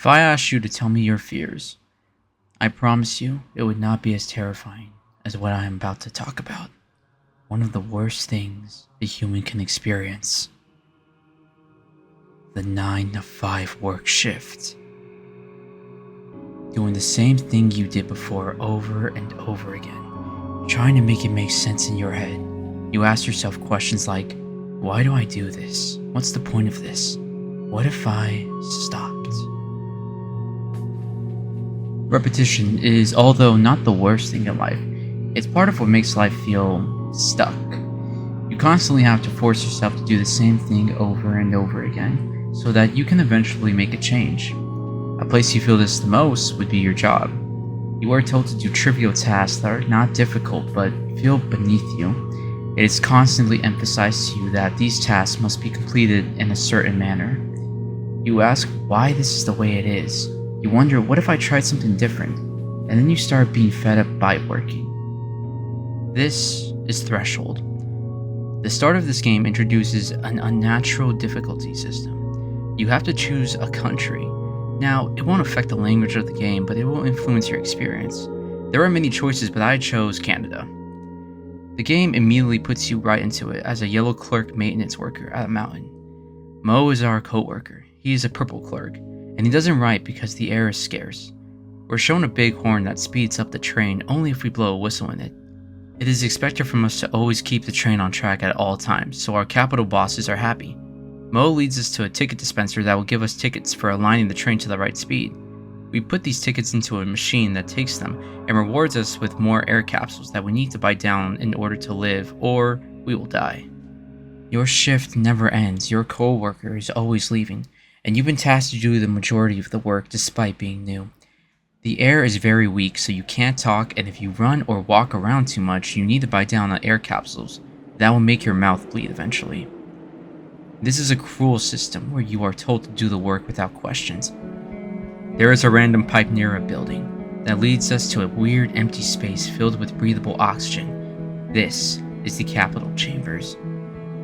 If I asked you to tell me your fears, I promise you it would not be as terrifying as what I am about to talk about. One of the worst things a human can experience. The 9 to 5 work shift. Doing the same thing you did before over and over again. Trying to make it make sense in your head. You ask yourself questions like, why do I do this? What's the point of this? What if I stopped? Repetition is, although not the worst thing in life, it's part of what makes life feel stuck. You constantly have to force yourself to do the same thing over and over again, so that you can eventually make a change. A place you feel this the most would be your job. You are told to do trivial tasks that are not difficult but feel beneath you. It is constantly emphasized to you that these tasks must be completed in a certain manner. You ask why this is the way it is. You wonder, what if I tried something different? And then you start being fed up by working. This is Threshold. The start of this game introduces an unnatural difficulty system. You have to choose a country. Now, it won't affect the language of the game, but it will influence your experience. There are many choices, but I chose Canada. The game immediately puts you right into it as a yellow clerk maintenance worker at a mountain. Mo is our co-worker. He is a purple clerk, and he doesn't write because the air is scarce. We're shown a big horn that speeds up the train only if we blow a whistle in it. It is expected from us to always keep the train on track at all times, so our capital bosses are happy. Mo leads us to a ticket dispenser that will give us tickets for aligning the train to the right speed. We put these tickets into a machine that takes them and rewards us with more air capsules that we need to buy down in order to live, or we will die. Your shift never ends. Your co-worker is always leaving, and you've been tasked to do the majority of the work despite being new. The air is very weak, so you can't talk, and if you run or walk around too much, you need to buy down on air capsules. That will make your mouth bleed eventually. This is a cruel system where you are told to do the work without questions. There is a random pipe near a building that leads us to a weird empty space filled with breathable oxygen. This is the Capitol Chambers,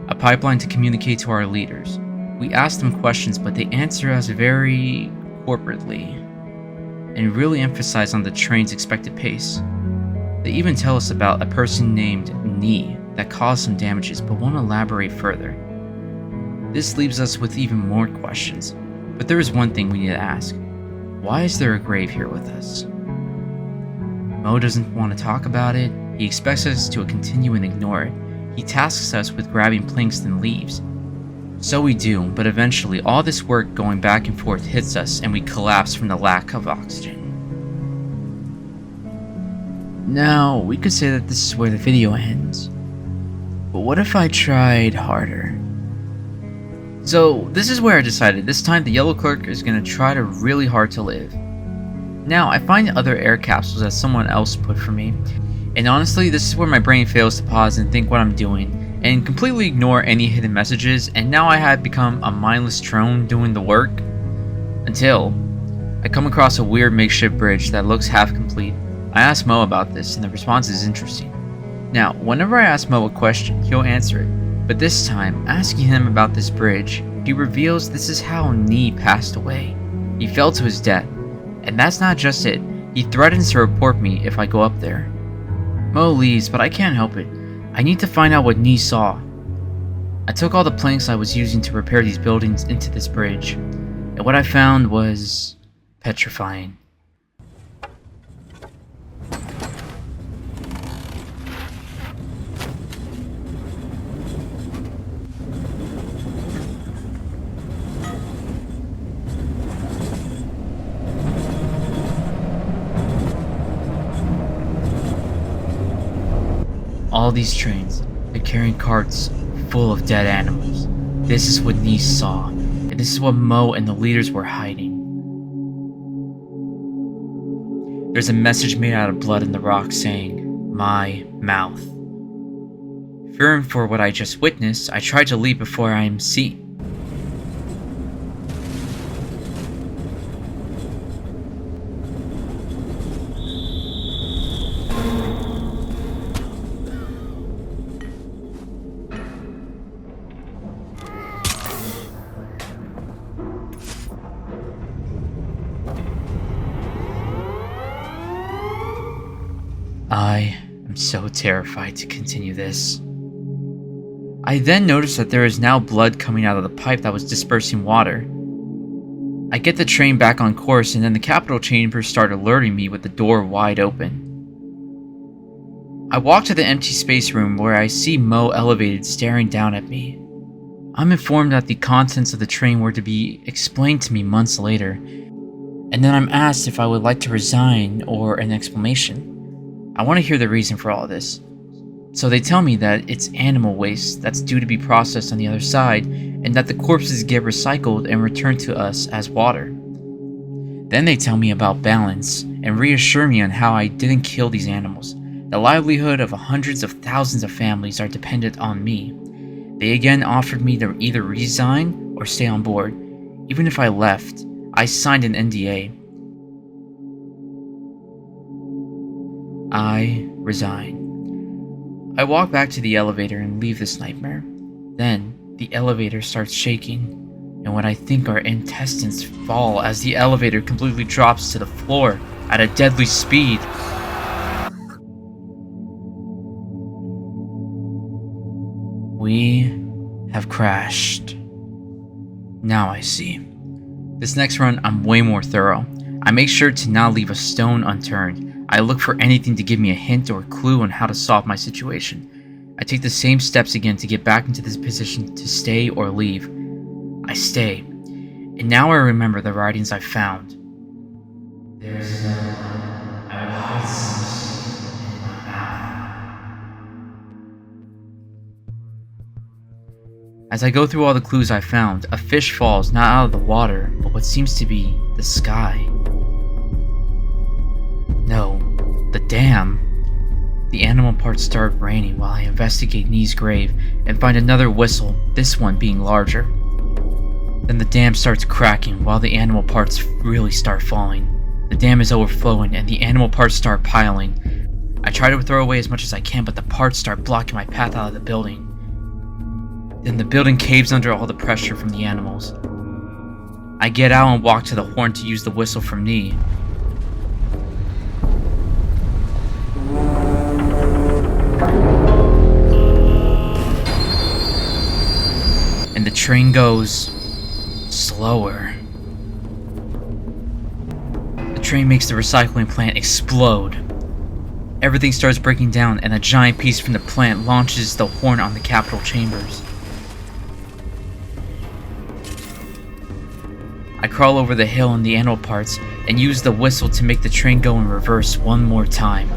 a pipeline to communicate to our leaders. We ask them questions, but they answer us very corporately and really emphasize on the train's expected pace. They even tell us about a person named Nee that caused some damages but won't elaborate further. This leaves us with even more questions, but there is one thing we need to ask. Why is there a grave here with us? Mo doesn't want to talk about it. He expects us to continue and ignore it. He tasks us with grabbing planks and leaves. So we do, but eventually all this work going back and forth hits us and we collapse from the lack of oxygen. Now, we could say that this is where the video ends. But what if I tried harder? So, this is where I decided this time the yellow clerk is going to try really hard to live. Now, I find other air capsules that someone else put for me, and honestly, this is where my brain fails to pause and think what I'm doing, and completely ignore any hidden messages, and now I have become a mindless drone doing the work. Until I come across a weird makeshift bridge that looks half complete. I ask Mo about this, and the response is interesting. Now, whenever I ask Mo a question, he'll answer it. But this time, asking him about this bridge, he reveals this is how Nee passed away. He fell to his death. And that's not just it, he threatens to report me if I go up there. Mo leaves, but I can't help it. I need to find out what Nee saw. I took all the planks I was using to repair these buildings into this bridge, and what I found was petrifying. All these trains, they're carrying carts full of dead animals. This is what Nee saw, and this is what Mo and the leaders were hiding. There's a message made out of blood in the rock saying, "My mouth." Fearing for what I just witnessed, I tried to leave before I am seen. so terrified to continue this. I then noticed that there is now blood coming out of the pipe that was dispersing water. I get the train back on course, and then the capital chambers start alerting me with the door wide open. I walk to the empty space room where I see Mo elevated staring down at me. I'm informed that the contents of the train were to be explained to me months later, and then I'm asked if I would like to resign or an explanation. I want to hear the reason for all this. So they tell me that it's animal waste that's due to be processed on the other side, and that the corpses get recycled and returned to us as water. Then they tell me about balance and reassure me on how I didn't kill these animals. The livelihood of hundreds of thousands of families are dependent on me. They again offered me to either resign or stay on board. Even if I left, I signed an NDA. I resign. I walk back to the elevator and leave this nightmare. Then, the elevator starts shaking, and what I think are intestines fall as the elevator completely drops to the floor at a deadly speed. We have crashed. Now I see. This next run, I'm way more thorough. I make sure to not leave a stone unturned. I look for anything to give me a hint or a clue on how to solve my situation. I take the same steps again to get back into this position to stay or leave. I stay. And now I remember the writings I found. There is another one. I will hide some mistake in my mouth. As I go through all the clues I found, a fish falls not out of the water, but what seems to be the sky. No, the dam. The animal parts start raining while I investigate Nee's grave and find another whistle, this one being larger. Then the dam starts cracking while the animal parts really start falling. The dam is overflowing and the animal parts start piling. I try to throw away as much as I can, but the parts start blocking my path out of the building. Then the building caves under all the pressure from the animals. I get out and walk to the horn to use the whistle from Nee. And the train goes slower. The train makes the recycling plant explode. Everything starts breaking down, and a giant piece from the plant launches the horn on the capital chambers. I crawl over the hill in the animal parts and use the whistle to make the train go in reverse one more time.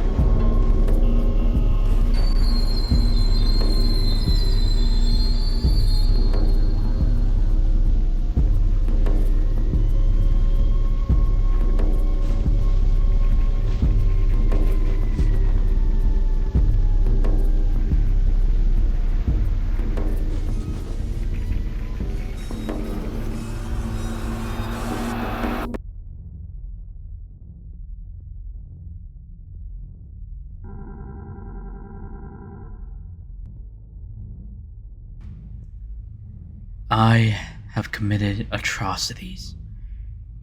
I have committed atrocities.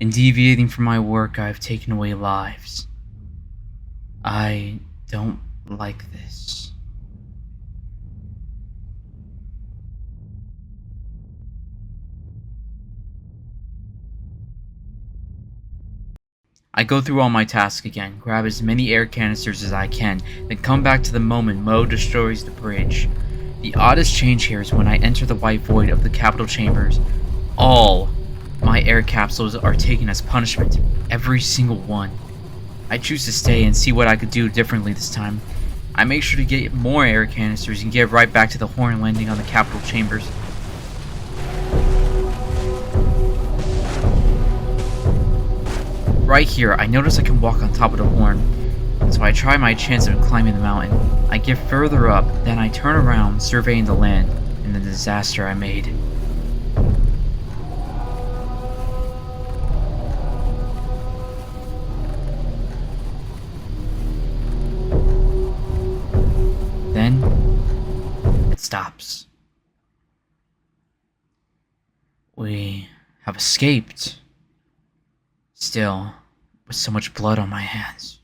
In deviating from my work, I have taken away lives. I don't like this. I go through all my tasks again, grab as many air canisters as I can, then come back to the moment Mo destroys the bridge. The oddest change here is when I enter the white void of the capital chambers. All my air capsules are taken as punishment, every single one. I choose to stay and see what I could do differently this time. I make sure to get more air canisters and get right back to the horn landing on the capital chambers. Right here, I notice I can walk on top of the horn, so I try my chance of climbing the mountain. I get further up, then I turn around, surveying the land and the disaster I made. Then, it stops. We have escaped. Still, with so much blood on my hands.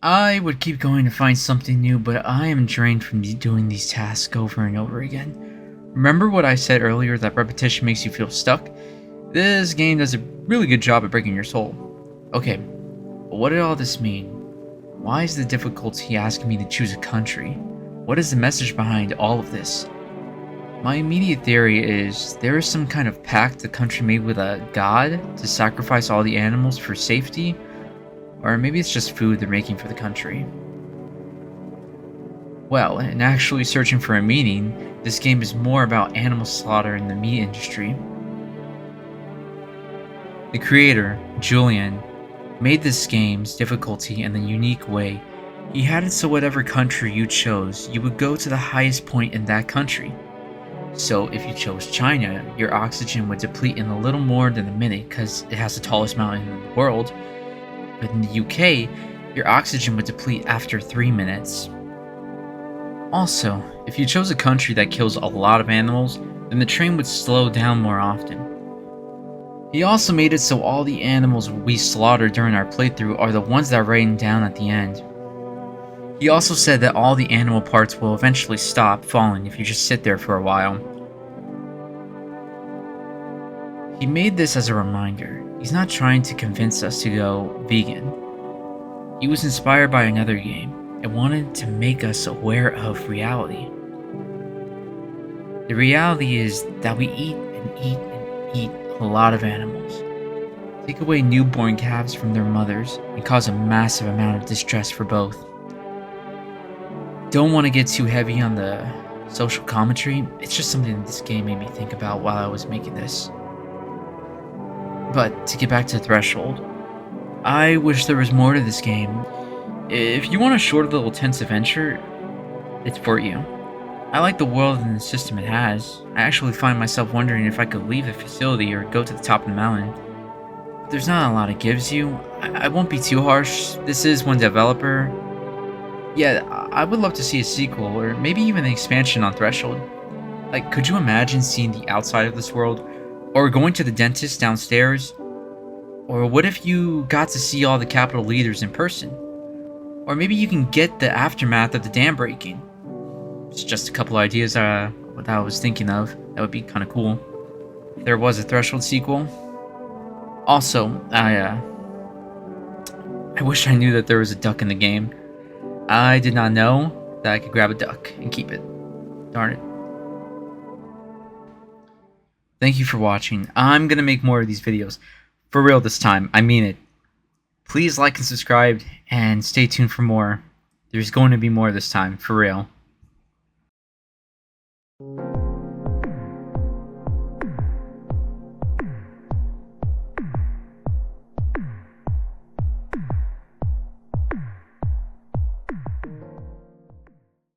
I would keep going to find something new, but I am drained from doing these tasks over and over again. Remember what I said earlier that repetition makes you feel stuck? This game does a really good job at breaking your soul. Okay, but what did all this mean? Why is the difficulty asking me to choose a country? What is the message behind all of this? My immediate theory is there is some kind of pact the country made with a god to sacrifice all the animals for safety, or maybe it's just food they're making for the country. Well, in actually searching for a meaning, this game is more about animal slaughter in the meat industry. The creator, Julian, made this game's difficulty in a unique way. He had it so whatever country you chose, you would go to the highest point in that country. So if you chose China, your oxygen would deplete in a little more than a minute because it has the tallest mountain in the world. But in the UK, your oxygen would deplete after 3 minutes. Also, if you chose a country that kills a lot of animals, then the train would slow down more often. He also made it so all the animals we slaughter during our playthrough are the ones that rain down at the end. He also said that all the animal parts will eventually stop falling if you just sit there for a while. He made this as a reminder. He's not trying to convince us to go vegan. He was inspired by another game and wanted to make us aware of reality. The reality is that we eat and eat and eat a lot of animals. Take away newborn calves from their mothers and cause a massive amount of distress for both. Don't want to get too heavy on the social commentary, it's just something that this game made me think about while I was making this. But to get back to Threshold, I wish there was more to this game. If you want a short little tense adventure, it's for you. I like the world and the system it has. I actually find myself wondering if I could leave the facility or go to the top of the mountain. There's not a lot it gives you. I won't be too harsh. This is one developer. Yeah, I would love to see a sequel, or maybe even an expansion on Threshold. Like, could you imagine seeing the outside of this world? Or going to the dentist downstairs? Or what if you got to see all the Capitol leaders in person? Or maybe you can get the aftermath of the dam breaking. It's just a couple ideas that I was thinking of. That would be kind of cool. If there was a Threshold sequel. Also, I wish I knew that there was a duck in the game. I did not know that I could grab a duck and keep it. Darn it. Thank you for watching. I'm gonna make more of these videos. For real this time. I mean it. Please like and subscribe and stay tuned for more. There's going to be more this time. For real.